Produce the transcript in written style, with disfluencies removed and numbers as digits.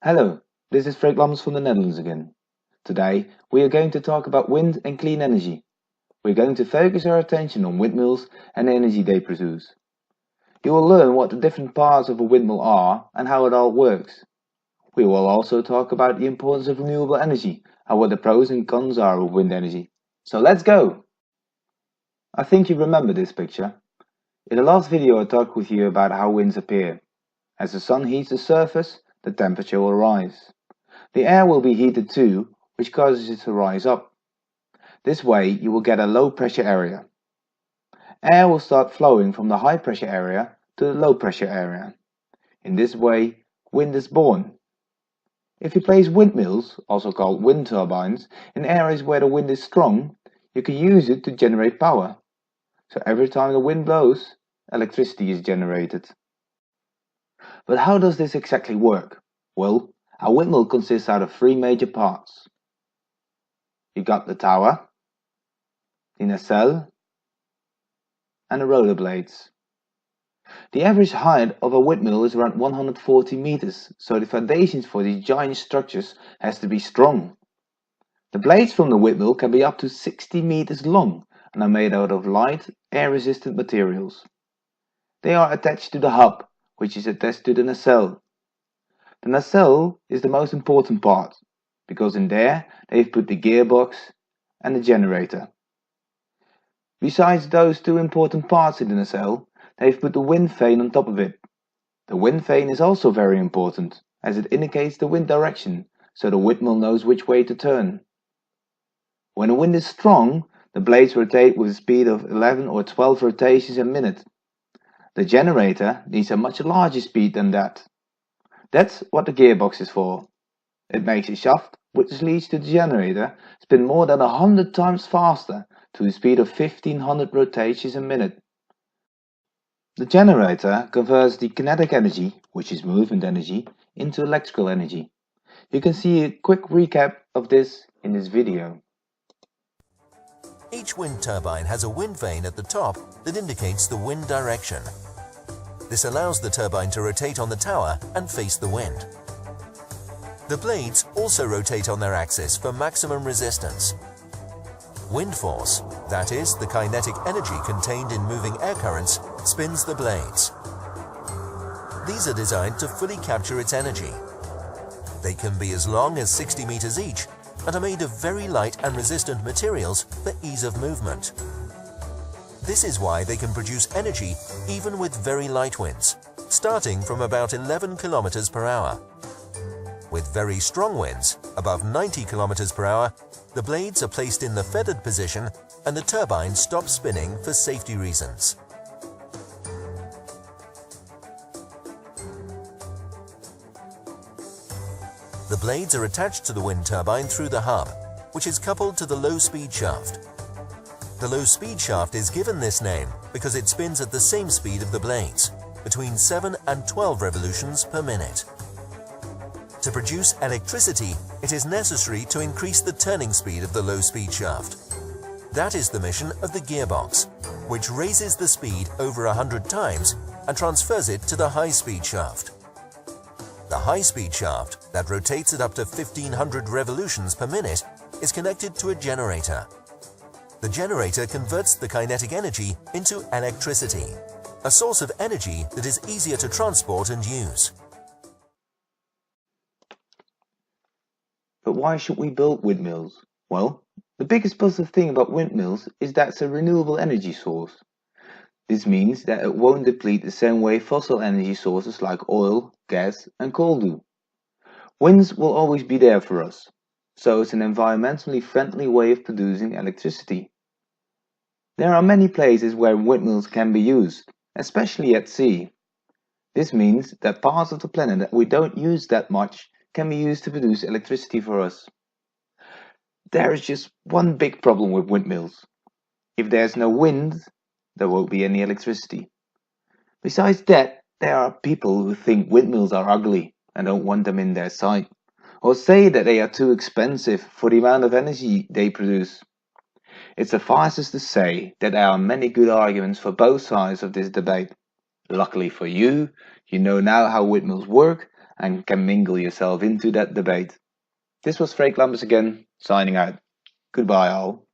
Hello, this is 4Elements from the Netherlands again. Today we are going to talk about wind and clean energy. We're going to focus our attention on windmills and the energy they produce. You will learn what the different parts of a windmill are and how it all works. We will also talk about the importance of renewable energy and what the pros and cons are of wind energy. So let's go! I think you remember this picture. In the last video I talked with you about how winds appear. As the sun heats the surface, the temperature will rise. The air will be heated too, which causes it to rise up. This way you will get a low pressure area. Air will start flowing from the high pressure area to the low pressure area. In this way, wind is born. If you place windmills, also called wind turbines, in areas where the wind is strong, you can use it to generate power. So every time the wind blows, electricity is generated. But how does this exactly work? Well, a windmill consists out of three major parts. You got the tower, the nacelle, and the rotor blades. The average height of a windmill is around 140 meters, so the foundations for these giant structures has to be strong. The blades from the windmill can be up to 60 meters long and are made out of light, air-resistant materials. They are attached to the hub, which is attached to the nacelle. The nacelle is the most important part, because in there they've put the gearbox and the generator. Besides those two important parts in the nacelle, they've put the wind vane on top of it. The wind vane is also very important, as it indicates the wind direction, so the windmill knows which way to turn. When the wind is strong, the blades rotate with a speed of 11 or 12 rotations a minute. The generator needs a much larger speed than that. That's what the gearbox is for. It makes a shaft, which leads to the generator, spin more than 100 times faster, to the speed of 1500 rotations a minute. The generator converts the kinetic energy, which is movement energy, into electrical energy. You can see a quick recap of this in this video. Each wind turbine has a wind vane at the top that indicates the wind direction. This allows the turbine to rotate on the tower and face the wind. The blades also rotate on their axis for maximum resistance. Wind force, that is, the kinetic energy contained in moving air currents, spins the blades. These are designed to fully capture its energy. They can be as long as 60 meters each and are made of very light and resistant materials for ease of movement. This is why they can produce energy even with very light winds, starting from about 11 kilometers per hour. With very strong winds, above 90 kilometers per hour, the blades are placed in the feathered position and the turbine stops spinning for safety reasons. The blades are attached to the wind turbine through the hub, which is coupled to the low-speed shaft. The low-speed shaft is given this name because it spins at the same speed of the blades, between 7 and 12 revolutions per minute. To produce electricity, it is necessary to increase the turning speed of the low-speed shaft. That is the mission of the gearbox, which raises the speed over 100 times and transfers it to the high-speed shaft. The high-speed shaft, that rotates at up to 1500 revolutions per minute, is connected to a generator. The generator converts the kinetic energy into electricity, a source of energy that is easier to transport and use. But why should we build windmills? Well, the biggest positive thing about windmills is that it's a renewable energy source. This means that it won't deplete the same way fossil energy sources like oil, gas and coal do. Winds will always be there for us, so it's an environmentally friendly way of producing electricity. There are many places where windmills can be used, especially at sea. This means that parts of the planet that we don't use that much can be used to produce electricity for us. There is just one big problem with windmills. If there's no wind, there won't be any electricity. Besides that, there are people who think windmills are ugly and don't want them in their sight, or say that they are too expensive for the amount of energy they produce. It suffices to say that there are many good arguments for both sides of this debate. Luckily for you, you know now how windmills work and can mingle yourself into that debate. This was 4Elements again, signing out. Goodbye all.